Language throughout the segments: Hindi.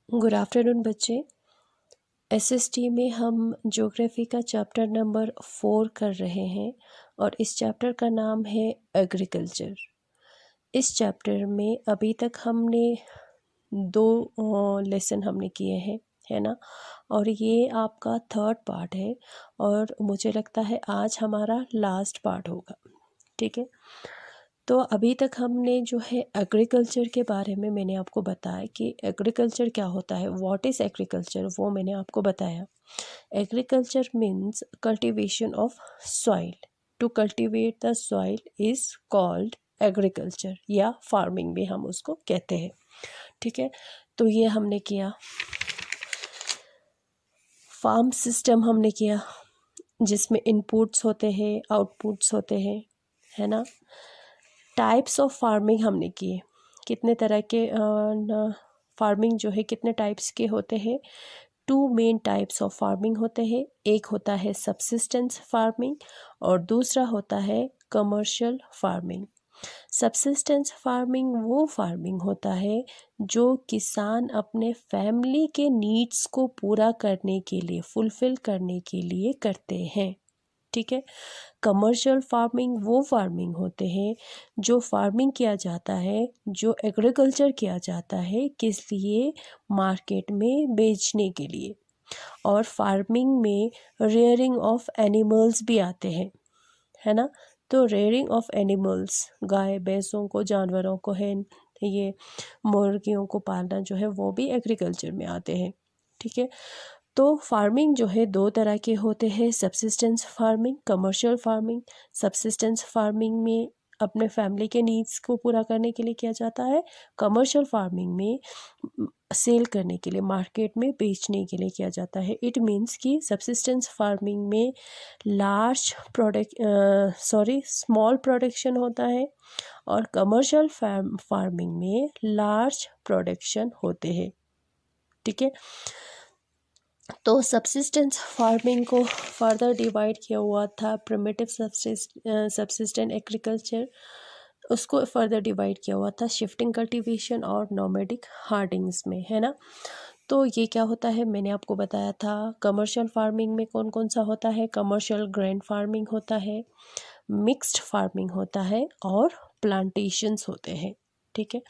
गुड आफ्टरनून बच्चे। एसएसटी में हम ज्योग्राफी का चैप्टर नंबर 4 कर रहे हैं और इस चैप्टर का नाम है एग्रीकल्चर। इस चैप्टर में अभी तक हमने 2 लेसन हमने किए हैं, है ना। और ये आपका 3rd पार्ट है और मुझे लगता है आज हमारा लास्ट पार्ट होगा, ठीक है। तो अभी तक हमने जो है एग्रीकल्चर के बारे में मैंने आपको बताया कि एग्रीकल्चर क्या होता है, व्हाट इज़ एग्रीकल्चर, वो मैंने आपको बताया। Agriculture means cultivation of soil. To cultivate the soil is called agriculture या फार्मिंग भी हम उसको कहते हैं, ठीक है। तो ये हमने किया, फार्म सिस्टम हमने किया जिसमें इनपुट्स होते हैं, आउटपुट्स होते हैं, है ना। टाइप्स ऑफ फार्मिंग हमने किए, कितने तरह के फार्मिंग जो है कितने टाइप्स के होते हैं। 2 मेन टाइप्स ऑफ फार्मिंग होते हैं, एक होता है सबसिस्टेंस फार्मिंग और दूसरा होता है कमर्शियल फार्मिंग। सबसिस्टेंस फार्मिंग वो फार्मिंग होता है जो किसान अपने फैमिली के नीड्स को पूरा करने के लिए, फुलफिल करने के लिए करते हैं, ठीक है। कमर्शियल फार्मिंग वो फार्मिंग होते हैं जो फार्मिंग किया जाता है, जो एग्रीकल्चर किया जाता है किस लिए, मार्केट में बेचने के लिए। और फार्मिंग में रेयरिंग ऑफ एनिमल्स भी आते हैं, है ना। तो रेयरिंग ऑफ एनिमल्स, गाय भैंसों को, जानवरों को है, ये मुर्गियों को पालना जो है वो भी एग्रीकल्चर में आते हैं, ठीक है। तो फार्मिंग जो है 2 तरह के होते हैं, subsistence farming, commercial farming. Subsistence farming में अपने फैमिली के नीड्स को पूरा करने के लिए किया जाता है, कमर्शियल फार्मिंग में सेल करने के लिए, मार्केट में बेचने के लिए किया जाता है। इट मीन्स कि सबसिस्टेंस फार्मिंग में स्मॉल प्रोडक्शन होता है और कमर्शियल फार्मिंग में लार्ज प्रोडक्शन होते हैं, ठीक है। तो सबसिस्टेंस फार्मिंग को फर्दर डिवाइड किया हुआ था प्रिमिटिव सबसिस्टेंट एग्रीकल्चर, उसको फर्दर डिवाइड किया हुआ था शिफ्टिंग कल्टीवेशन और नोमैडिक हार्डिंग्स में, है ना। तो ये क्या होता है मैंने आपको बताया था। कमर्शियल फार्मिंग में कौन कौन सा होता है, कमर्शियल ग्रेन फार्मिंग होता है, मिक्स्ड फार्मिंग होता है और प्लांटेशंस होते हैं, ठीक है।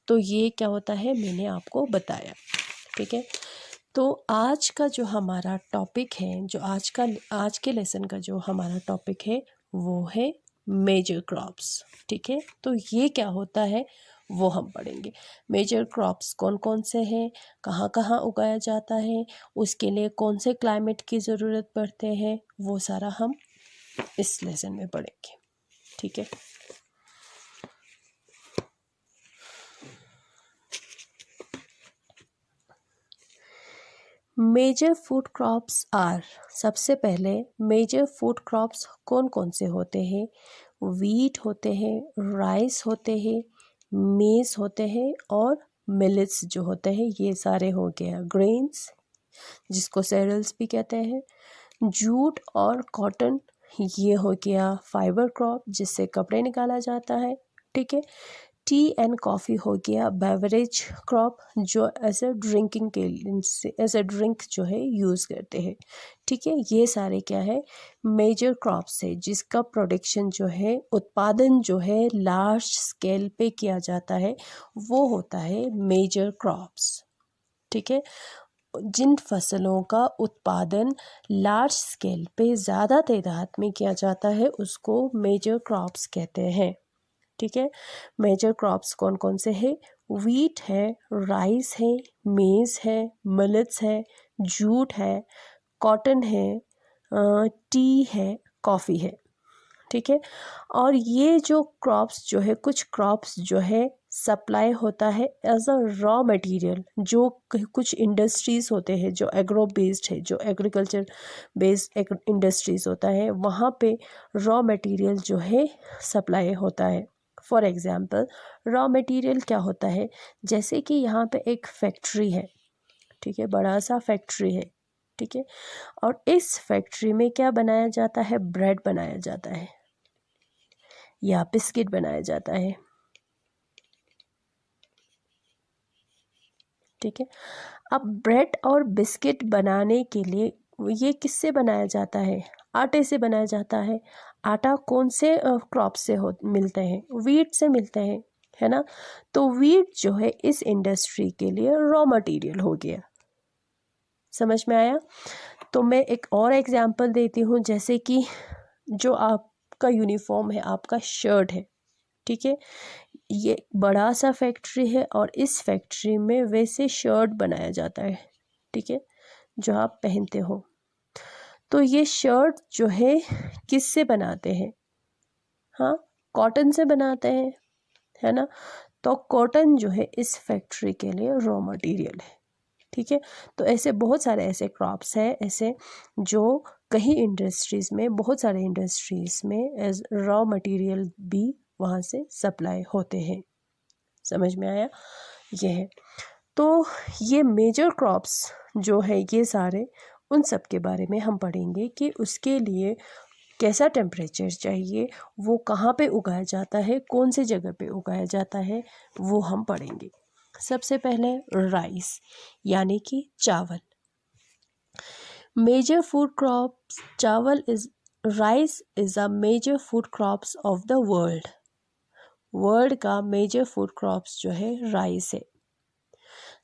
तो ये क्या होता है मैंने आपको बताया, ठीक है। तो आज का जो हमारा टॉपिक है, जो आज के लेसन का जो हमारा टॉपिक है वो है मेजर क्रॉप्स, ठीक है। तो ये क्या होता है वो हम पढ़ेंगे। मेजर क्रॉप्स कौन कौन से हैं, कहाँ कहाँ उगाया जाता है, उसके लिए कौन से क्लाइमेट की ज़रूरत पड़ते हैं, वो सारा हम इस लेसन में पढ़ेंगे, ठीक है। मेजर फूड क्रॉप्स आर, सबसे पहले मेजर फूड क्रॉप्स कौन कौन से होते हैं। वीट होते हैं, राइस होते हैं, मेज होते हैं और मिलेट्स जो होते हैं, ये सारे हो गया ग्रेन्स जिसको सेरेल्स भी कहते हैं। जूट और कॉटन, ये हो गया फाइबर क्रॉप जिससे कपड़े निकाला जाता है, ठीक है। टी एंड कॉफ़ी हो गया बेवरेज क्रॉप जो एज ए ड्रिंकिंग के लिए, एज ए ड्रिंक जो है यूज़ करते हैं, ठीक है। ये सारे क्या है मेजर क्रॉप्स है जिसका प्रोडक्शन जो है, उत्पादन जो है लार्ज स्केल पे किया जाता है, वो होता है मेजर क्रॉप्स, ठीक है। जिन फसलों का उत्पादन लार्ज स्केल पे ज़्यादा तादाद में किया जाता है उसको मेजर क्रॉप्स कहते हैं, ठीक है। मेजर क्रॉप्स कौन कौन से हैं, वीट है, राइस है, मेज़ है, मिलेट्स है, जूट है, कॉटन है, टी है, कॉफ़ी है, ठीक है। और ये जो क्रॉप्स जो है, कुछ क्रॉप्स जो है सप्लाई होता है एज अ रॉ मटेरियल, जो कुछ इंडस्ट्रीज़ होते हैं जो एग्रो बेस्ड है, जो एग्रीकल्चर बेस्ड इंडस्ट्रीज़ होता है, वहाँ पे रॉ मटेरियल जो है सप्लाई होता है। फॉर एग्ज़ाम्पल रॉ मटेरियल क्या होता है, जैसे कि यहाँ पे एक फैक्ट्री है, ठीक है, बड़ा सा फैक्ट्री है, ठीक है। और इस फैक्ट्री में क्या बनाया जाता है, ब्रेड बनाया जाता है या बिस्किट बनाया जाता है, ठीक है। अब ब्रेड और बिस्किट बनाने के लिए ये किससे बनाया जाता है? आटे से बनाया जाता है। आटा कौन से क्रॉप से मिलते हैं? वीट से मिलते हैं, है ना। तो वीट जो है इस इंडस्ट्री के लिए रॉ मटेरियल हो गया। समझ में आया? तो मैं एक और एग्जांपल देती हूँ, जैसे कि जो आपका यूनिफॉर्म है, आपका शर्ट है, ठीक है, ये बड़ा सा फैक्ट्री है और इस फैक्ट्री में वैसे शर्ट बनाया जाता है, ठीक है, जो आप पहनते हो। तो ये शर्ट जो है किससे बनाते हैं? हाँ, कॉटन से बनाते हैं, है ना। तो कॉटन जो है इस फैक्ट्री के लिए रॉ मटेरियल है, ठीक है। तो ऐसे बहुत सारे ऐसे क्रॉप्स हैं ऐसे जो कहीं इंडस्ट्रीज़ में, बहुत सारे इंडस्ट्रीज़ में एज रॉ मटेरियल भी वहाँ से सप्लाई होते हैं। समझ में आया? ये है। तो ये मेजर क्रॉप्स जो है ये सारे, उन सब के बारे में हम पढ़ेंगे कि उसके लिए कैसा टेम्परेचर चाहिए, वो कहाँ पे उगाया जाता है, कौन से जगह पे उगाया जाता है, वो हम पढ़ेंगे। सबसे पहले राइस यानी कि चावल। मेजर फूड क्रॉप्स चावल is rice is a major food crops of the world. World का मेजर फूड क्रॉप्स जो है राइस है।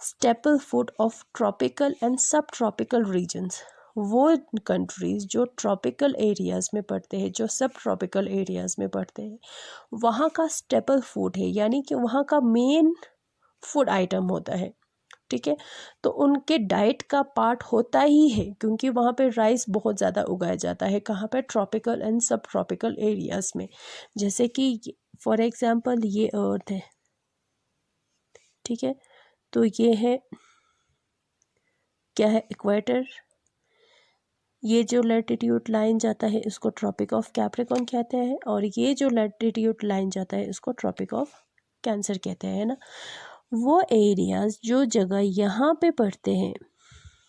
Staple food of tropical and subtropical regions. वो कंट्रीज़ जो ट्रॉपिकल एरियाज़ में पड़ते हैं, जो सब ट्रॉपिकल एरियाज़ में पड़ते हैं, वहाँ का स्टेपल फूड है, यानी कि वहाँ का मेन फूड आइटम होता है, ठीक है। तो उनके डाइट का पार्ट होता ही है, क्योंकि वहाँ पे राइस बहुत ज़्यादा उगाया जाता है। कहाँ पे? ट्रॉपिकल एंड सब ट्रॉपिकल एरियाज़ में। जैसे कि फॉर एग्ज़ाम्पल ये अर्थ है, ठीक है, तो ये है, क्या है? इक्वेटर। ये जो लैटिट्यूड लाइन जाता है इसको ट्रॉपिक ऑफ कैप्रिकॉर्न कहते हैं, और ये जो लैटिट्यूड लाइन जाता है इसको ट्रॉपिक ऑफ कैंसर कहते हैं, है ना। वो एरियाज़ जो जगह यहाँ पे पड़ते हैं,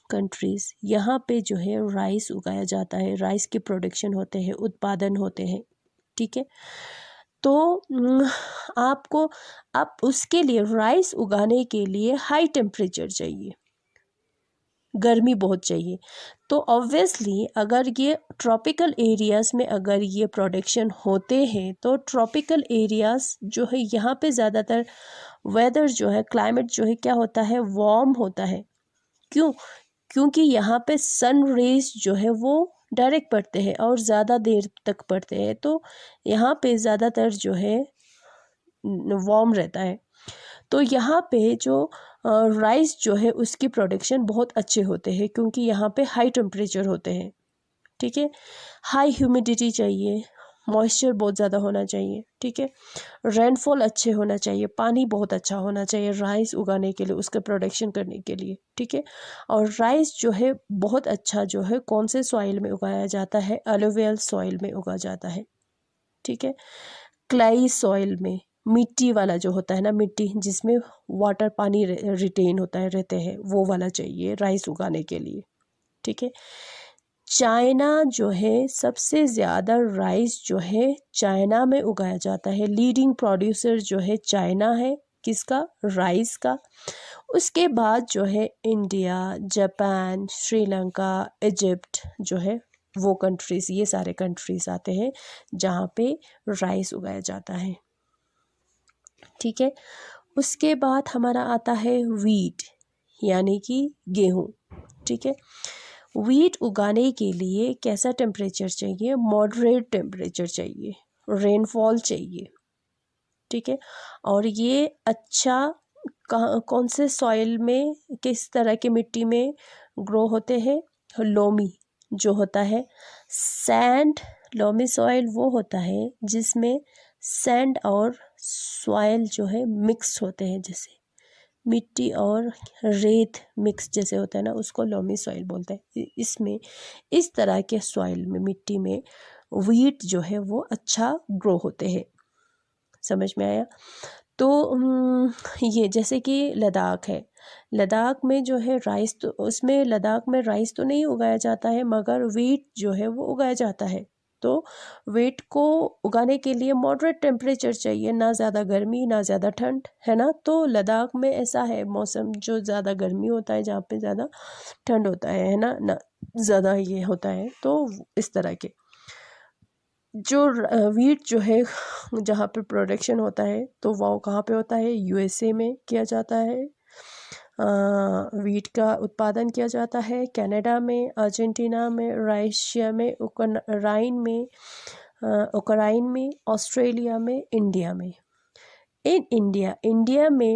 कंट्रीज़, यहाँ पे जो है राइस उगाया जाता है, राइस की प्रोडक्शन होते हैं, उत्पादन होते हैं, ठीक है। तो आपको अब उसके लिए राइस उगाने के लिए हाई टेम्परेचर चाहिए, गर्मी बहुत चाहिए। तो ऑब्वियसली अगर ये ट्रॉपिकल एरियाज़ में अगर ये प्रोडक्शन होते हैं, तो ट्रॉपिकल एरियाज़ जो है यहाँ पे ज़्यादातर वेदर जो है, क्लाइमेट जो है क्या होता है? वार्म होता है। क्यों? क्योंकि यहाँ पे सन रेज जो है वो डायरेक्ट पड़ते हैं और ज़्यादा देर तक पड़ते हैं, तो यहाँ पे ज़्यादातर जो है वार्म रहता है। तो यहाँ पे जो राइस जो है उसकी प्रोडक्शन बहुत अच्छे होते हैं, क्योंकि यहाँ पे हाई टेम्परेचर होते हैं, ठीक है। हाई ह्यूमिडिटी चाहिए, मॉइस्चर बहुत ज़्यादा होना चाहिए, ठीक है। रेनफॉल अच्छे होना चाहिए, पानी बहुत अच्छा होना चाहिए राइस उगाने के लिए, उसके प्रोडक्शन करने के लिए, ठीक है। और राइस जो है बहुत अच्छा जो है कौन से सॉइल में उगाया जाता है? एलुवियल सॉइल में उगाया जाता है, ठीक है। क्लाई सॉइल में, मिट्टी वाला जो होता है ना, मिट्टी जिसमें वाटर पानी रिटेन होता है, रहते हैं, वो वाला चाहिए राइस उगाने के लिए, ठीक है। चाइना जो है सबसे ज़्यादा राइस जो है चाइना में उगाया जाता है। लीडिंग प्रोड्यूसर जो है चाइना है, किसका? राइस का। उसके बाद जो है इंडिया, जापान, श्रीलंका, इजिप्ट जो है वो कंट्रीज़, ये सारे कंट्रीज़ आते हैं जहाँ पे राइस उगाया जाता है, ठीक है। उसके बाद हमारा आता है वीट यानी कि गेहूँ, ठीक है। वीट उगाने के लिए कैसा टेम्परेचर चाहिए? मॉडरेट टेम्परेचर चाहिए, रेनफॉल चाहिए, ठीक है। और ये अच्छा कौन से सॉइल में, किस तरह की मिट्टी में ग्रो होते हैं? लोमी जो होता है, सैंड, लोमी सॉइल वो होता है जिसमें सैंड और सॉइल जो है मिक्स होते हैं, जैसे मिट्टी और रेत मिक्स जैसे होता है ना, उसको लोमी सॉइल बोलते हैं। इसमें इस तरह के सॉइल में, मिट्टी में वीट जो है वो अच्छा ग्रो होते हैं। समझ में आया? तो ये जैसे कि लद्दाख है, लद्दाख में जो है राइस, तो उसमें लद्दाख में राइस तो नहीं उगाया जाता है, मगर वीट जो है वो उगाया जाता है। तो वीट को उगाने के लिए मॉडरेट टेम्परेचर चाहिए, ना ज़्यादा गर्मी ना ज़्यादा ठंड, है ना। तो लद्दाख में ऐसा है मौसम, जो ज़्यादा गर्मी होता है, जहाँ पे ज़्यादा ठंड होता है ना, ना ज़्यादा ये होता है। तो इस तरह के जो वीट जो है जहाँ पे प्रोडक्शन होता है, तो वो कहाँ पे होता है, यूएसए में किया जाता है। वीट का उत्पादन किया जाता है कनाडा में, अर्जेंटीना में, रशिया में, उक्राइन में, ऑस्ट्रेलिया में, इंडिया में। इंडिया में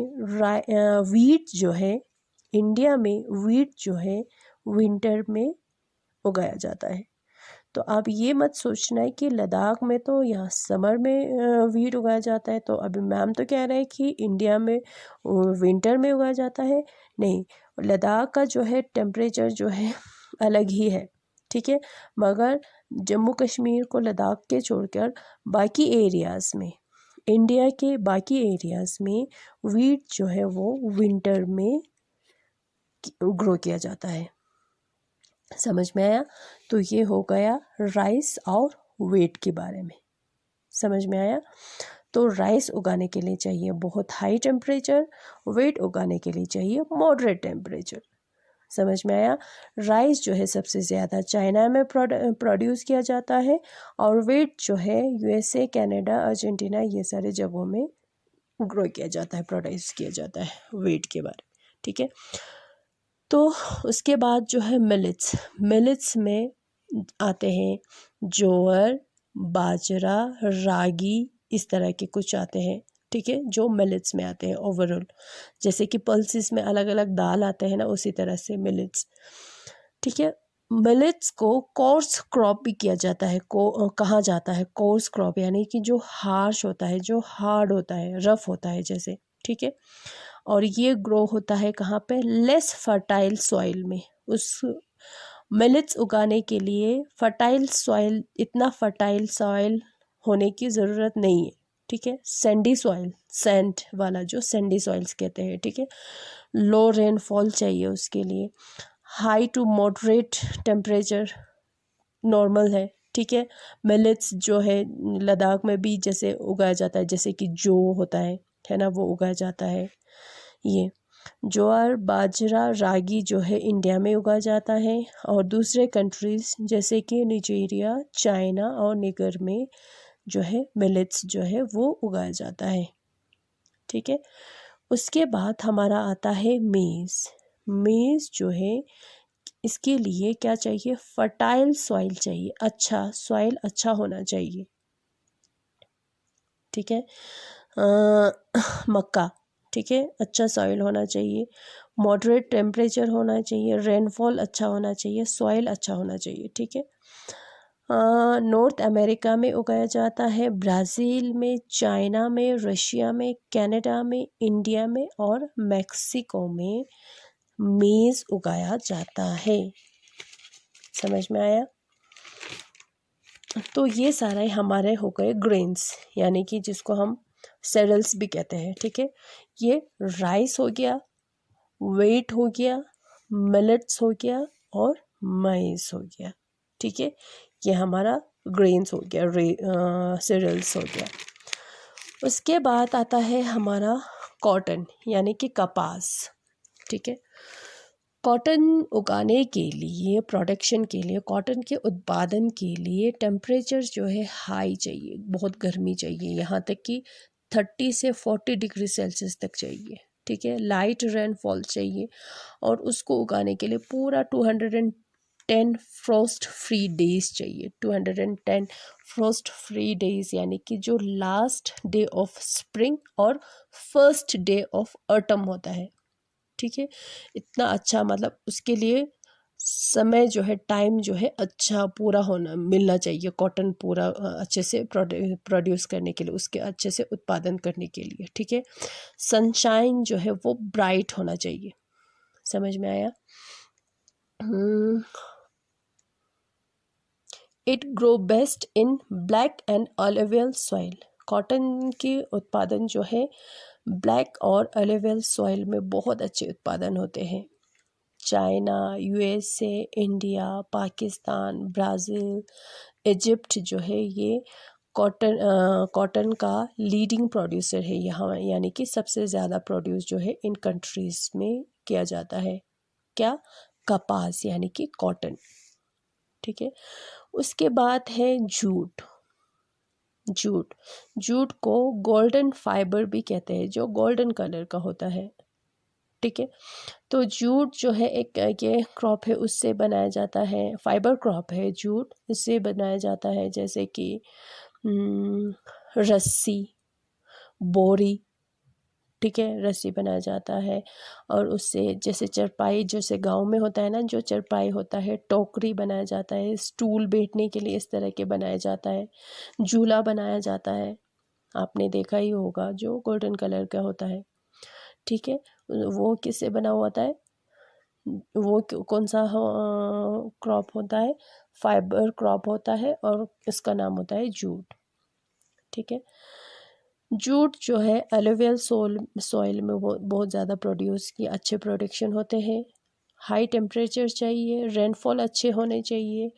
वीट जो है, इंडिया में वीट जो है विंटर में उगाया जाता है। तो आप ये मत सोचना है कि लद्दाख में तो यहाँ समर में वीट उगाया जाता है, तो अभी मैम तो कह रहे हैं कि इंडिया में विंटर में उगाया जाता है। नहीं, लद्दाख का जो है टेम्परेचर जो है अलग ही है, ठीक है। मगर जम्मू कश्मीर को लद्दाख के छोड़कर बाकी एरियाज़ में, इंडिया के बाकी एरियाज़ में वीट जो है वो विंटर में ग्रो किया जाता है। समझ में आया। तो ये हो गया राइस और वीट के बारे में, समझ में आया। तो राइस उगाने के लिए चाहिए बहुत हाई टेम्परेचर, वीट उगाने के लिए चाहिए मॉडरेट टेम्परेचर, समझ में आया। राइस जो है सबसे ज़्यादा चाइना में प्रोड्यूस किया जाता है, और वीट जो है यूएसए, कनाडा, अर्जेंटीना, ये सारे जगहों में ग्रो किया जाता है, प्रोड्यूस किया जाता है वीट के बारे में, ठीक है। तो उसके बाद जो है मिलेट्स में आते हैं ज्वार, बाजरा, रागी, इस तरह के कुछ आते हैं, ठीक है, जो मिलेट्स में आते हैं ओवरऑल। जैसे कि पल्सेस में अलग अलग दाल आते हैं ना, उसी तरह से मिलेट्स, ठीक है। मिलेट्स को कोर्स क्रॉप भी किया जाता है, कहा जाता है कोर्स क्रॉप, यानी कि जो हार्श होता है, जो हार्ड होता है, रफ होता है जैसे, ठीक है। और ये ग्रो होता है कहाँ पे, लेस फर्टाइल सॉइल में। उस मिलेट्स उगाने के लिए फर्टाइल सॉइल, इतना फर्टाइल सॉइल होने की ज़रूरत नहीं है, ठीक है। सैंडी सॉइल, सैंड वाला जो सैंडी सॉइल्स कहते हैं, ठीक है। लो रेनफॉल चाहिए उसके लिए, high to moderate temperature normal है, ठीक है। मिलेट्स जो है लद्दाख में भी जैसे उगाया जाता है, जैसे कि जो होता है ना, वो उगाया जाता है। ये ज्वार, बाजरा, रागी जो है इंडिया में उगाया जाता है, और दूसरे कंट्रीज़ जैसे कि नाइजीरिया, चाइना और निगर में जो है मिलेट्स जो है वो उगाया जाता है, ठीक है। उसके बाद हमारा आता है मेज़ जो है, इसके लिए क्या चाहिए, फर्टाइल सॉइल चाहिए, अच्छा सॉइल अच्छा होना चाहिए, ठीक है। मक्का, ठीक है, अच्छा सॉइल होना चाहिए, मॉडरेट टेम्परेचर होना चाहिए, रेनफॉल अच्छा होना चाहिए, सॉइल अच्छा होना चाहिए, ठीक है। नॉर्थ अमेरिका में उगाया जाता है, ब्राज़ील में, चाइना में, रशिया में, कनाडा में, इंडिया में और मैक्सिको में मेज़ उगाया जाता है, समझ में आया। तो ये सारे हमारे हो गए ग्रेन्स, यानी कि जिसको हम सेरेल्स भी कहते हैं, ठीक है। ये राइस हो गया, वीट हो गया, मिलेट्स हो गया और माइज़ हो गया, ठीक है। ये हमारा ग्रेन्स हो गया, सेरेल्स हो गया। उसके बाद आता है हमारा कॉटन, यानी कि कपास, ठीक है। कॉटन उगाने के लिए, प्रोडक्शन के लिए, कॉटन के उत्पादन के लिए टेम्परेचर जो है हाई चाहिए, बहुत गर्मी चाहिए, यहाँ तक कि 30 से 40 डिग्री सेल्सियस तक चाहिए, ठीक है। लाइट रेनफॉल चाहिए, और उसको उगाने के लिए पूरा 210 फ्रॉस्ट फ्री डेज चाहिए, 210 फ्रॉस्ट फ्री डेज, यानी कि जो लास्ट डे ऑफ स्प्रिंग और फर्स्ट डे ऑफ ऑटम होता है, ठीक है। इतना अच्छा, मतलब उसके लिए समय जो है, टाइम जो है अच्छा पूरा होना मिलना चाहिए, कॉटन पूरा अच्छे से प्रोड्यूस करने के लिए, उसके अच्छे से उत्पादन करने के लिए, ठीक है। सनशाइन जो है वो ब्राइट होना चाहिए, समझ में आया। It grow best in black and alluvial soil. Cotton के उत्पादन जो है ब्लैक और ऑलिवियल सॉइल में बहुत अच्छे उत्पादन होते हैं, China, USA, India, Pakistan, Brazil, Egypt जो है ये कॉटन का लीडिंग प्रोड्यूसर है यहाँ, यानी कि सबसे ज़्यादा प्रोड्यूस जो है इन कंट्रीज़ में किया जाता है। क्या? कपास यानी कि कॉटन। ठीक है। उसके बाद है जूट। जूट को गोल्डन फाइबर भी कहते हैं, जो गोल्डन कलर का होता है। ठीक है। तो जूट जो है एक ये क्रॉप है, उससे बनाया जाता है, फाइबर क्रॉप है जूट, इससे बनाया जाता है जैसे कि रस्सी, बोरी। ठीक है, रस्सी बनाया जाता है। और उससे जैसे चरपाई, जैसे गांव में होता है ना, जो चरपाई होता है, टोकरी बनाया जाता है, स्टूल बैठने के लिए इस तरह के बनाया जाता है, झूला बनाया जाता है, आपने देखा ही होगा, जो गोल्डन कलर का होता है। ठीक है। वो किससे बना हुआ होता है? वो कौन सा क्रॉप होता है? फाइबर क्रॉप होता है, और इसका नाम होता है जूट। ठीक है। जूट जो है एलुवियल सॉइल में बहुत ज़्यादा प्रोड्यूस की अच्छे प्रोडक्शन होते हैं। हाई टेम्परेचर चाहिए, रेनफॉल अच्छे होने चाहिए,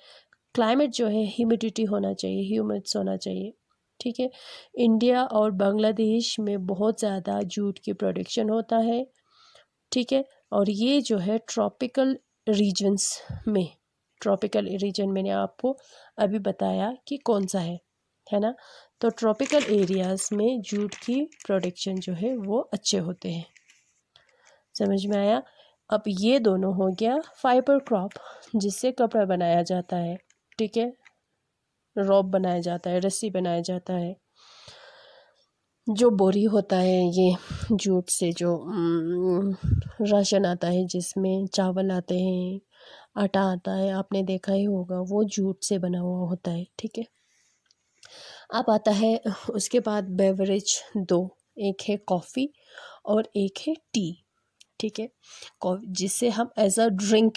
क्लाइमेट जो है ह्यूमिडिटी होना चाहिए, ह्यूमिड्स होना चाहिए। ठीक है। इंडिया और बांग्लादेश में बहुत ज़्यादा जूट की प्रोडक्शन होता है। ठीक है। और ये जो है ट्रॉपिकल रीजन्स में, ट्रॉपिकल रीजन मैंने आपको अभी बताया कि कौन सा है ना। तो ट्रॉपिकल एरियाज़ में जूट की प्रोडक्शन जो है वो अच्छे होते हैं। समझ में आया? अब ये दोनों हो गया फाइबर क्रॉप, जिससे कपड़ा बनाया जाता है। ठीक है, रॉप बनाया जाता है, रस्सी बनाया जाता है। जो बोरी होता है, ये जूट से जो राशन आता है, जिसमें चावल आते हैं, आटा आता है, आपने देखा ही होगा, वो जूट से बना हुआ होता है। ठीक है। अब आता है उसके बाद बेवरेज दो, एक है कॉफ़ी और एक है टी। ठीक है। जिससे हम एज अ ड्रिंक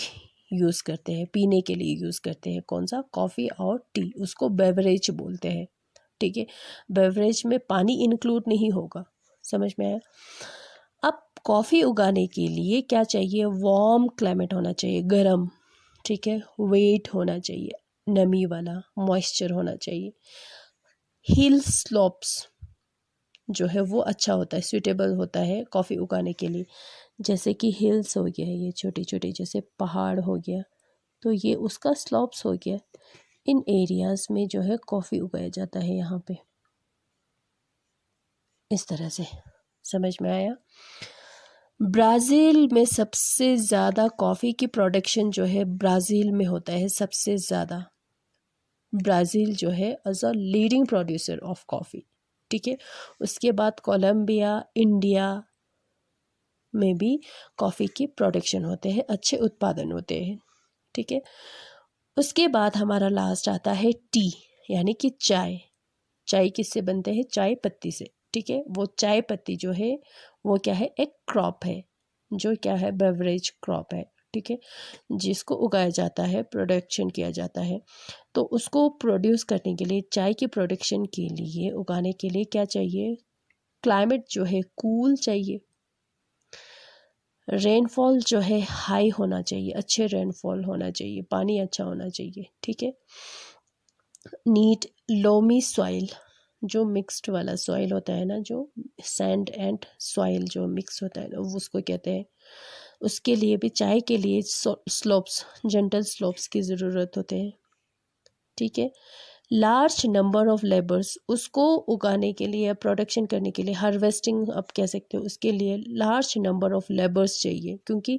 यूज़ करते हैं, पीने के लिए यूज़ करते हैं। कौन सा? कॉफ़ी और टी, उसको बेवरेज बोलते हैं। ठीक है। बेवरेज में पानी इंक्लूड नहीं होगा। समझ में आया? अब कॉफ़ी उगाने के लिए क्या चाहिए? वार्म क्लाइमेट होना चाहिए, गर्म। ठीक है। वेट होना चाहिए, नमी वाला, मॉइस्चर होना चाहिए। हिल स्लोप्स जो है वो अच्छा होता है, सूटेबल होता है कॉफ़ी उगाने के लिए। जैसे कि हिल्स हो गया, ये छोटे छोटे जैसे पहाड़ हो गया, तो ये उसका स्लोप्स हो गया। इन एरियाज़ में जो है कॉफ़ी उगाया जाता है यहाँ पे, इस तरह से। समझ में आया? ब्राज़ील में सबसे ज़्यादा कॉफ़ी की प्रोडक्शन जो है ब्राज़ील में होता है, सबसे ज़्यादा। ब्राज़ील जो है as a leading producer of coffee. ठीक है। उसके बाद कोलंबिया, इंडिया में भी कॉफ़ी की प्रोडक्शन होते हैं, अच्छे उत्पादन होते हैं। ठीक है। उसके बाद हमारा लास्ट आता है टी, यानी कि चाय। चाय किससे बनते हैं? चाय पत्ती से। ठीक है। वो चाय पत्ती जो है वो क्या है? एक क्रॉप है, जो क्या है? बेवरेज क्रॉप है। ठीक है। जिसको उगाया जाता है, प्रोडक्शन किया जाता है। तो उसको प्रोड्यूस करने के लिए, चाय की प्रोडक्शन के लिए, उगाने के लिए क्या चाहिए? क्लाइमेट जो है कूल चाहिए। रेनफॉल जो है हाई होना चाहिए, अच्छे रेनफॉल होना चाहिए, पानी अच्छा होना चाहिए। ठीक है। नीट लोमी सॉइल, जो मिक्स्ड वाला सॉइल होता है ना, जो सैंड एंड सॉइल जो मिक्स होता है ना, वो उसको कहते हैं। उसके लिए भी, चाय के लिए स्लोप्स, जेंटल स्लोप्स की ज़रूरत होते हैं। ठीक है। लार्ज नंबर ऑफ लेबर्स, उसको उगाने के लिए, प्रोडक्शन करने के लिए, हार्वेस्टिंग आप कह सकते हो, उसके लिए लार्ज नंबर ऑफ लेबर्स चाहिए, क्योंकि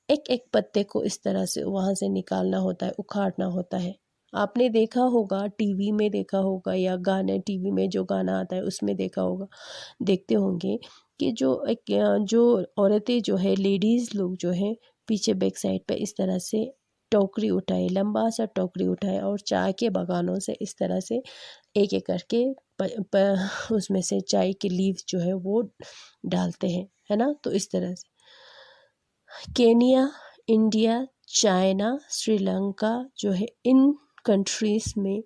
एक एक पत्ते को इस तरह से वहाँ से निकालना होता है, उखाड़ना होता है। आपने देखा होगा, टीवी में देखा होगा, या गाने, टीवी में जो गाना आता है उसमें देखा होगा, देखते होंगे कि जो औरतें जो है, लेडीज़ लोग जो है, पीछे बैक साइड पे इस तरह से टोकरी उठाए, लंबा सा टोकरी उठाए, और चाय के बागानों से इस तरह से एक एक करके उसमें से चाय के लीव्स जो है वो डालते हैं, है ना। तो इस तरह से केनिया, इंडिया, चाइना, श्रीलंका जो है, इन कंट्रीज़ में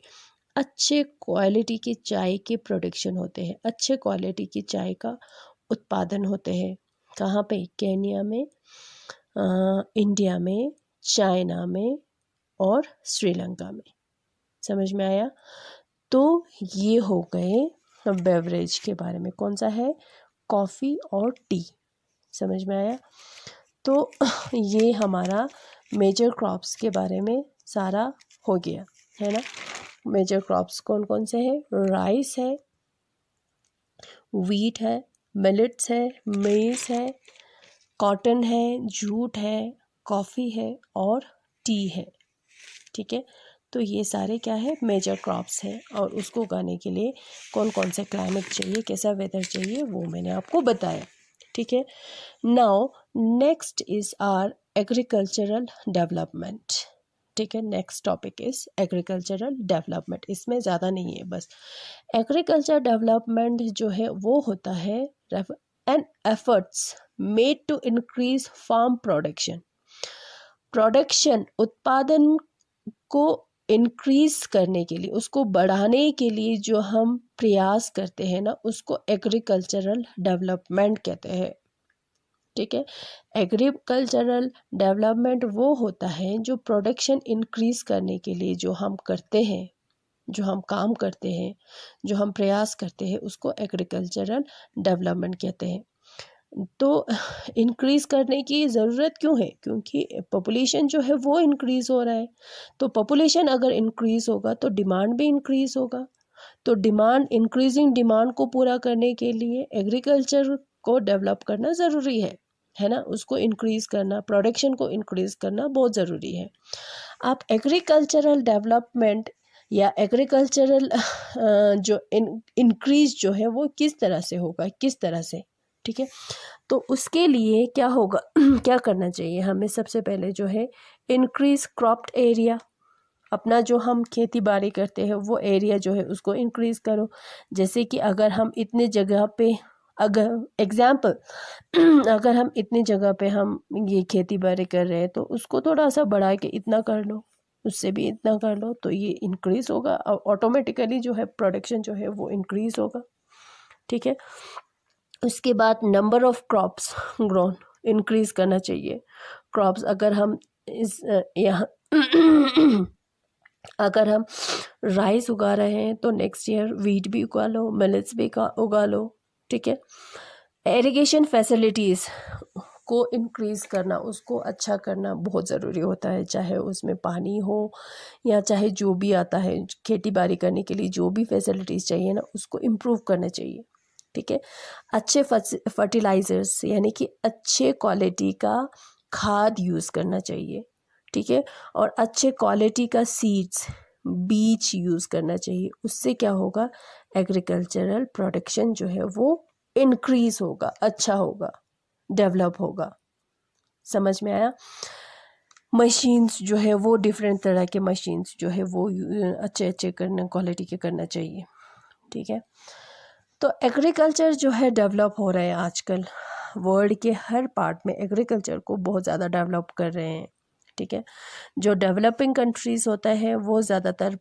अच्छे क्वालिटी की चाय के प्रोडक्शन होते हैं, अच्छे क्वालिटी की चाय का उत्पादन होते हैं। कहाँ पे? केनिया में, इंडिया में, चाइना में और श्रीलंका में। समझ में आया? तो ये हो गए बेवरेज के बारे में। कौन सा है? कॉफ़ी और टी। समझ में आया? तो ये हमारा मेजर क्रॉप्स के बारे में सारा हो गया है ना। मेजर क्रॉप्स कौन कौन से हैं? राइस है, वीट है, मिलेट्स है, मेज है, कॉटन है, जूट है, कॉफ़ी है और टी है। ठीक है, तो ये सारे क्या है? मेजर क्रॉप्स है। और उसको उगाने के लिए कौन कौन से क्लाइमेट चाहिए, कैसा वेदर चाहिए, वो मैंने आपको बताया। ठीक है, now next is our agricultural development. ठीक है, next topic is agricultural development. इसमें ज़्यादा नहीं है, बस एग्रीकल्चर डेवलपमेंट जो है वो होता है an efforts made to increase farm production उत्पादन को इंक्रीज करने के लिए, उसको बढ़ाने के लिए जो हम प्रयास करते हैं ना, उसको एग्रीकल्चरल डेवलपमेंट कहते हैं। ठीक है, एग्रीकल्चरल डेवलपमेंट वो होता है जो प्रोडक्शन इंक्रीज करने के लिए जो हम करते हैं, जो हम काम करते हैं, जो हम प्रयास करते हैं, उसको एग्रीकल्चरल डेवलपमेंट कहते हैं। तो इंक्रीज़ करने की ज़रूरत क्यों है? क्योंकि पॉपुलेशन जो है वो इंक्रीज़ हो रहा है। तो पॉपुलेशन अगर इंक्रीज़ होगा तो डिमांड भी इंक्रीज़ होगा। तो इंक्रीजिंग डिमांड को पूरा करने के लिए एग्रीकल्चर को डेवलप करना ज़रूरी है ना। उसको इंक्रीज़ करना, प्रोडक्शन को इंक्रीज़ करना बहुत ज़रूरी है। आप एग्रीकल्चरल डेवलपमेंट या एग्रीकल्चरल जो इंक्रीज़ जो है वो किस तरह से होगा, किस तरह से? ठीक है, तो उसके लिए क्या होगा क्या करना चाहिए हमें? सबसे पहले जो है इंक्रीज क्रॉप्ड एरिया। अपना जो हम खेती बाड़ी करते हैं वो एरिया जो है उसको इंक्रीज करो। जैसे कि अगर हम इतने जगह पे, अगर एग्जाम्पल अगर हम इतनी जगह पे हम ये खेती बाड़ी कर रहे हैं तो उसको थोड़ा सा बढ़ा के इतना कर लो, उससे भी इतना कर लो, तो ये इंक्रीज होगा और ऑटोमेटिकली जो है प्रोडक्शन जो है वो इंक्रीज होगा। ठीक है, उसके बाद number of crops grown increase करना चाहिए। क्रॉप्स अगर हम इस यहाँ अगर हम राइस उगा रहे हैं तो नेक्स्ट ईयर वीट भी उगा लो, मिलेट्स भी उगा लो। ठीक है, इरिगेशन फैसिलिटीज़ को इंक्रीज़ करना, उसको अच्छा करना बहुत ज़रूरी होता है। चाहे उसमें पानी हो या चाहे जो भी आता है खेती बाड़ी करने के लिए, जो भी फैसिलिटीज़ चाहिए ना, उसको इम्प्रूव करना चाहिए। ठीक है, अच्छे फर्टिलाइज़र्स यानी कि अच्छे क्वालिटी का खाद यूज़ करना चाहिए। ठीक है, और अच्छे क्वालिटी का सीड्स, बीज यूज़ करना चाहिए। उससे क्या होगा? एग्रीकल्चरल प्रोडक्शन जो है वो इंक्रीज होगा, अच्छा होगा, डेवलप होगा। समझ में आया? मशीन्स जो है वो डिफरेंट तरह के मशीन्स जो है वो अच्छे करना, क्वालिटी के करना चाहिए। ठीक है, तो एग्रीकल्चर जो है डेवलप हो रहा है आजकल। वर्ल्ड के हर पार्ट में एग्रीकल्चर को बहुत ज़्यादा डेवलप कर रहे हैं। ठीक है, जो डेवलपिंग कंट्रीज़ होता है वो ज़्यादातर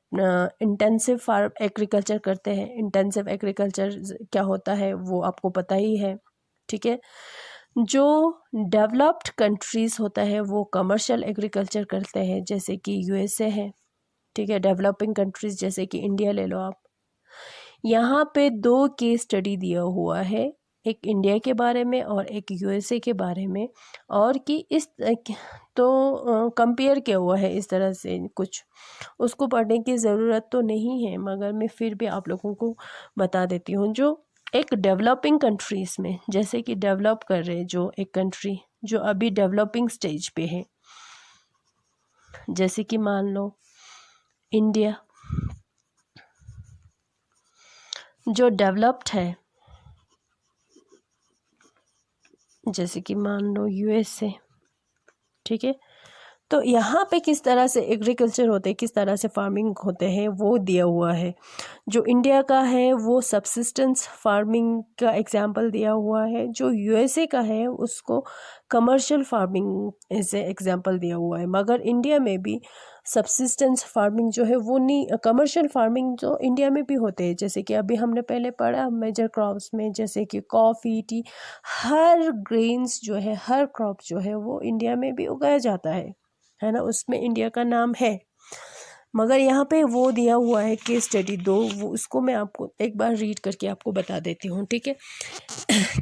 इंटेंसिव फार्म एग्रीकल्चर करते हैं। इंटेंसिव एग्रीकल्चर क्या होता है वो आपको पता ही है। ठीक है, जो डेवलप्ड कंट्रीज़ होता है वो कमर्शियल एग्रीकल्चर करते हैं, जैसे कि यूएसए है। ठीक है, डेवलपिंग कंट्रीज़ जैसे कि इंडिया ले लो आप। यहाँ पे 2 केस स्टडी दिया हुआ है, एक इंडिया के बारे में और एक यूएसए के बारे में, और कि इस तो कंपेयर किया हुआ है इस तरह से कुछ। उसको पढ़ने की ज़रूरत तो नहीं है, मगर मैं फिर भी आप लोगों को बता देती हूँ। जो एक डेवलपिंग कंट्रीज़ में, जैसे कि डेवलप कर रहे जो एक कंट्री जो अभी डेवलपिंग स्टेज पे है, जैसे कि मान लो इंडिया, जो डेवलप्ड है जैसे कि मान लो यूएसए। ठीक है, तो यहाँ पे किस तरह से एग्रीकल्चर होते हैं, किस तरह से फार्मिंग होते हैं वो दिया हुआ है। जो इंडिया का है वो सबसिस्टेंस फार्मिंग का एग्जाम्पल दिया हुआ है। जो यूएसए का है उसको कमर्शियल फार्मिंग ऐसे एग्जाम्पल दिया हुआ है। मगर इंडिया में भी सब्सिस्टेंस फार्मिंग जो है वो नहीं, कमर्शियल फार्मिंग जो इंडिया में भी होते हैं, जैसे कि अभी हमने पहले पढ़ा मेजर क्रॉप्स में, जैसे कि कॉफ़ी, टी, हर ग्रेन्स जो है, हर क्रॉप जो है वो इंडिया में भी उगाया जाता है ना, उसमें इंडिया का नाम है। मगर यहाँ पे वो दिया हुआ है केस स्टडी 2, वो उसको मैं आपको एक बार रीड करके आपको बता देती हूँ, ठीक है।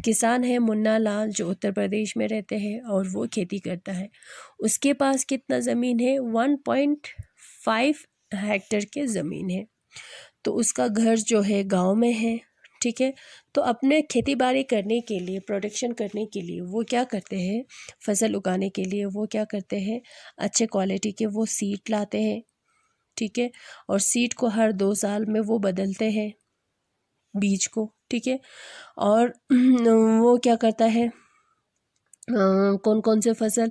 किसान है मुन्ना लाल, जो उत्तर प्रदेश में रहते हैं और वो खेती करता है। उसके पास कितना ज़मीन है? 1.5 हेक्टेयर के ज़मीन है। तो उसका घर जो है गांव में है, ठीक है। तो अपने खेती बाड़ी करने के लिए, प्रोडक्शन करने के लिए वो क्या करते हैं, फसल उगाने के लिए वो क्या करते हैं, अच्छे क्वालिटी के वो सीड लाते हैं, ठीक है। और सीड को हर 2 साल में वो बदलते हैं, बीज को, ठीक है। और वो क्या करता है, कौन कौन से फसल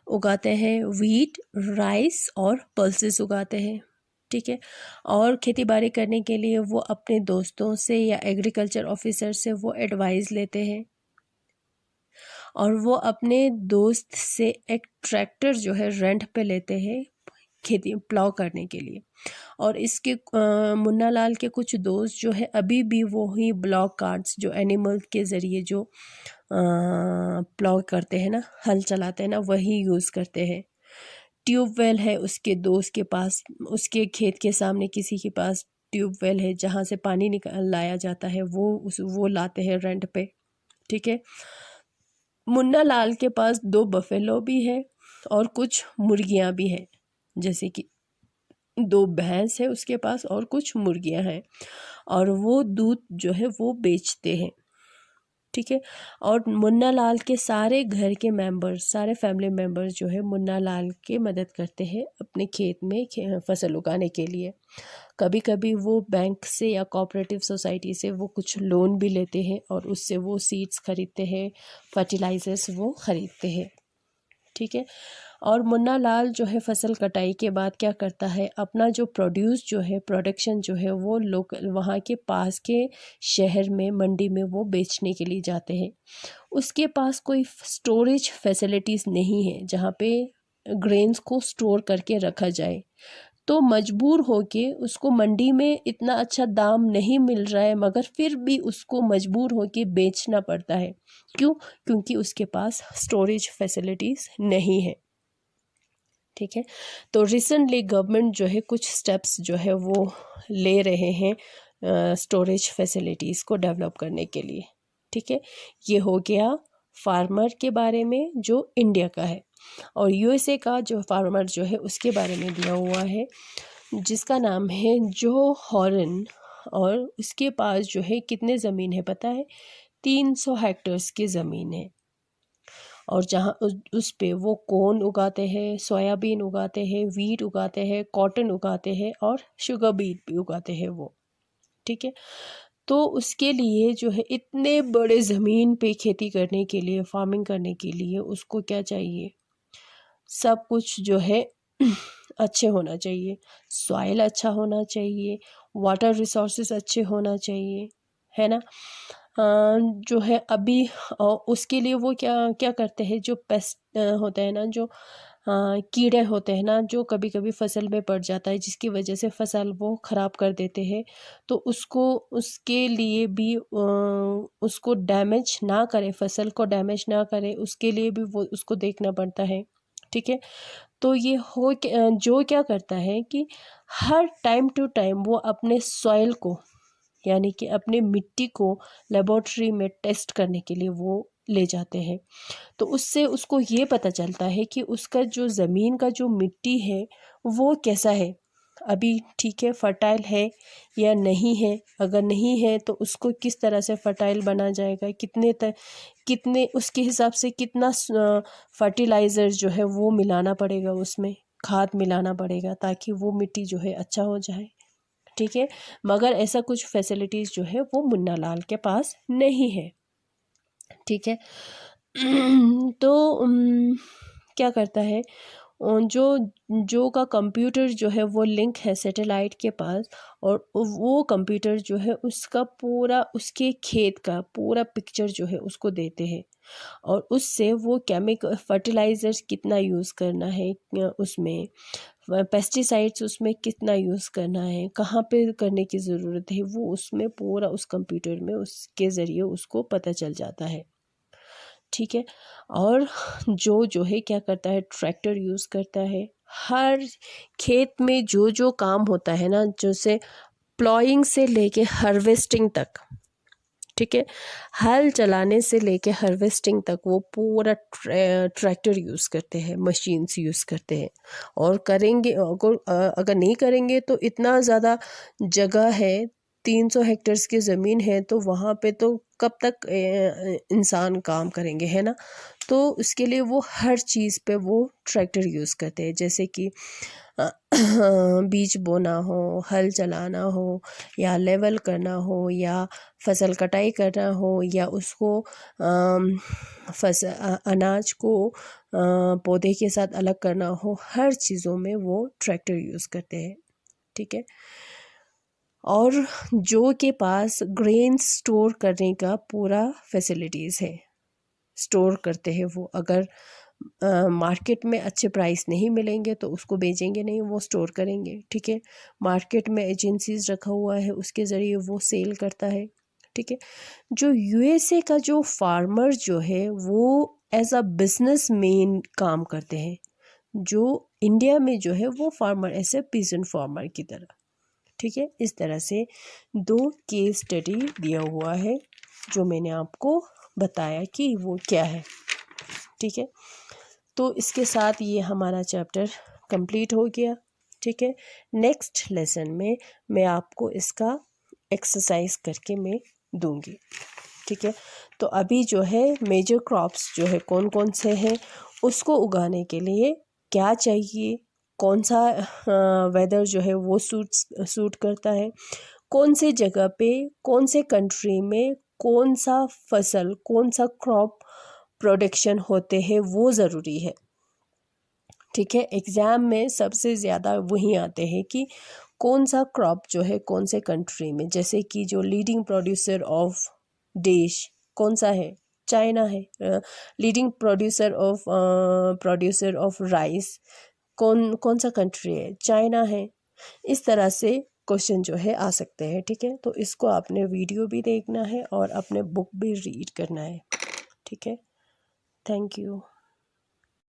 उगाते हैं, वीट, राइस और पल्सेस उगाते हैं, ठीक है। और खेती बाड़ी करने के लिए वो अपने दोस्तों से या एग्रीकल्चर ऑफिसर से वो एडवाइस लेते हैं। और वो अपने दोस्त से एक ट्रैक्टर जो है रेंट पे लेते हैं खेती प्लाव करने के लिए। और इसके मुन्ना लाल के कुछ दोस्त जो है अभी भी वो ही ब्लॉक कार्ट्स, जो एनिमल के ज़रिए जो प्लाव करते हैं ना, हल चलाते हैं ना, वही यूज़ करते हैं। ट्यूबवेल है उसके दोस्त के पास, उसके खेत के सामने किसी के पास ट्यूबवेल है जहाँ से पानी लाया जाता है, वो लाते हैं रेंट पे, ठीक है। मुन्ना लाल के पास 2 बफेलो भी है और कुछ मुर्गियाँ भी हैं, जैसे कि 2 भैंस है उसके पास और कुछ मुर्गियाँ हैं, और वो दूध जो है वो बेचते हैं, ठीक है। और मुन्ना लाल के सारे घर के मेंबर्स, सारे फैमिली मेंबर्स जो है मुन्ना लाल के मदद करते हैं अपने खेत में फसल उगाने के लिए। कभी कभी वो बैंक से या कोऑपरेटिव सोसाइटी से वो कुछ लोन भी लेते हैं और उससे वो सीड्स खरीदते हैं, फर्टिलाइजर्स वो खरीदते हैं, ठीक है। और मुन्ना लाल जो है फसल कटाई के बाद क्या करता है, अपना जो प्रोड्यूस जो है, प्रोडक्शन जो है वो लोकल वहाँ के पास के शहर में, मंडी में वो बेचने के लिए जाते हैं। उसके पास कोई स्टोरेज फैसिलिटीज़ नहीं है जहाँ पे ग्रेन्स को स्टोर करके रखा जाए, तो मजबूर होके उसको मंडी में इतना अच्छा दाम नहीं मिल रहा है, मगर फिर भी उसको मजबूर होके बेचना पड़ता है। क्यों? क्योंकि उसके पास स्टोरेज फैसिलिटीज़ नहीं है, ठीक है। तो रिसेंटली गवर्नमेंट जो है कुछ स्टेप्स जो है वो ले रहे हैं स्टोरेज फैसिलिटीज़ को डेवलप करने के लिए, ठीक है। ये हो गया फार्मर के बारे में जो इंडिया का है। और यूएसए का जो फार्मर जो है उसके बारे में दिया हुआ है, जिसका नाम है जो हॉरन। और उसके पास जो है कितने ज़मीन है पता है? 300 हेक्टर्स की ज़मीन है। और जहाँ उस पे वो कॉर्न उगाते हैं, सोयाबीन उगाते हैं, वीट उगाते हैं, कॉटन उगाते हैं और शुगर बीट भी उगाते हैं वो, ठीक है। तो उसके लिए जो है इतने बड़े ज़मीन पे खेती करने के लिए, फार्मिंग करने के लिए उसको क्या चाहिए, सब कुछ जो है अच्छे होना चाहिए, सॉइल अच्छा होना चाहिए, वाटर रिसोर्सेज अच्छे होना चाहिए, है ना। जो है अभी उसके लिए वो क्या क्या करते हैं, जो पेस्ट होते हैं ना, जो कीड़े होते हैं ना, जो कभी कभी फसल में पड़ जाता है जिसकी वजह से फसल वो ख़राब कर देते हैं, तो उसके लिए भी उसको डैमेज ना करे, फसल को डैमेज ना करे, उसके लिए भी वो उसको देखना पड़ता है, ठीक है। तो ये जो क्या करता है कि हर टाइम टू टाइम वो अपने सॉइल को, यानी कि अपने मिट्टी को लेबोरेटरी में टेस्ट करने के लिए वो ले जाते हैं। तो उससे उसको ये पता चलता है कि उसका जो ज़मीन का जो मिट्टी है वो कैसा है, अभी ठीक है, फर्टाइल है या नहीं है। अगर नहीं है तो उसको किस तरह से फर्टाइल बना जाएगा, कितने उसके हिसाब से कितना फर्टिलाइज़र जो है वो मिलाना पड़ेगा, उसमें खाद मिलाना पड़ेगा ताकि वो मिट्टी जो है अच्छा हो जाए, ठीक है। मगर ऐसा कुछ फैसिलिटीज़ जो है वो मुन्ना लाल के पास नहीं है, ठीक है। तो क्या करता है जो जो का कंप्यूटर जो है वो लिंक है सैटेलाइट के पास, और वो कंप्यूटर जो है उसका पूरा, उसके खेत का पूरा पिक्चर जो है उसको देते हैं, और उससे वो केमिकल फर्टिलाइज़र्स कितना यूज़ करना है, उसमें पेस्टिसाइड्स उसमें कितना यूज़ करना है, कहाँ पे करने की ज़रूरत है, वो उसमें पूरा उस कंप्यूटर में उसके ज़रिए उसको पता चल जाता है। ठीक है। और जो है क्या करता है, ट्रैक्टर यूज़ करता है हर खेत में, जो काम होता है ना, जैसे प्लॉइंग से लेके हार्वेस्टिंग तक, ठीक है, हल चलाने से लेके हार्वेस्टिंग तक वो पूरा ट्रैक्टर यूज़ करते हैं, मशीन्स यूज़ करते हैं। और करेंगे, अगर नहीं करेंगे तो इतना ज़्यादा जगह है, 300 हेक्टेयर्स की ज़मीन है, तो वहाँ पे तो कब तक इंसान काम करेंगे, है ना। तो उसके लिए वो हर चीज़ पे वो ट्रैक्टर यूज़ करते हैं, जैसे कि बीज बोना हो, हल चलाना हो, या लेवल करना हो, या फसल कटाई करना हो, या उसको अनाज को पौधे के साथ अलग करना हो, हर चीज़ों में वो ट्रैक्टर यूज़ करते हैं। ठीक है। और जो के पास ग्रेन स्टोर करने का पूरा फैसिलिटीज़ है, स्टोर करते हैं वो, अगर मार्केट में अच्छे प्राइस नहीं मिलेंगे तो उसको बेचेंगे नहीं, वो स्टोर करेंगे। ठीक है। मार्केट में एजेंसीज रखा हुआ है, उसके ज़रिए वो सेल करता है। ठीक है। जो यूएसए का जो फार्मर जो है वो एज अ बिजनेस मैन काम करते हैं, जो इंडिया में जो है वो फार्मर ऐसे पीजेंट फार्मर की तरह। ठीक है। इस तरह से 2 केस स्टडी दिया हुआ है जो मैंने आपको बताया कि वो क्या है। ठीक है। तो इसके साथ ये हमारा चैप्टर कंप्लीट हो गया। ठीक है। नेक्स्ट लेसन में मैं आपको इसका एक्सरसाइज करके मैं दूंगी। ठीक है। तो अभी जो है मेजर क्रॉप्स जो है कौन कौन से हैं, उसको उगाने के लिए क्या चाहिए, कौन सा वेदर जो है वो सूट करता है, कौन से जगह पे, कौन से कंट्री में कौन सा फसल, कौन सा क्रॉप प्रोडक्शन होते हैं, वो ज़रूरी है। ठीक है। एग्ज़ाम में सबसे ज़्यादा वही आते हैं कि कौन सा क्रॉप जो है कौन से कंट्री में, जैसे कि जो लीडिंग प्रोड्यूसर ऑफ देश कौन सा है, चाइना है। लीडिंग प्रोड्यूसर ऑफ राइस कौन कौन सा कंट्री है, चाइना है। इस तरह से क्वेश्चन जो है आ सकते हैं। ठीक है। तो इसको आपने वीडियो भी देखना है और अपने बुक भी रीड करना है। ठीक है। Thank you.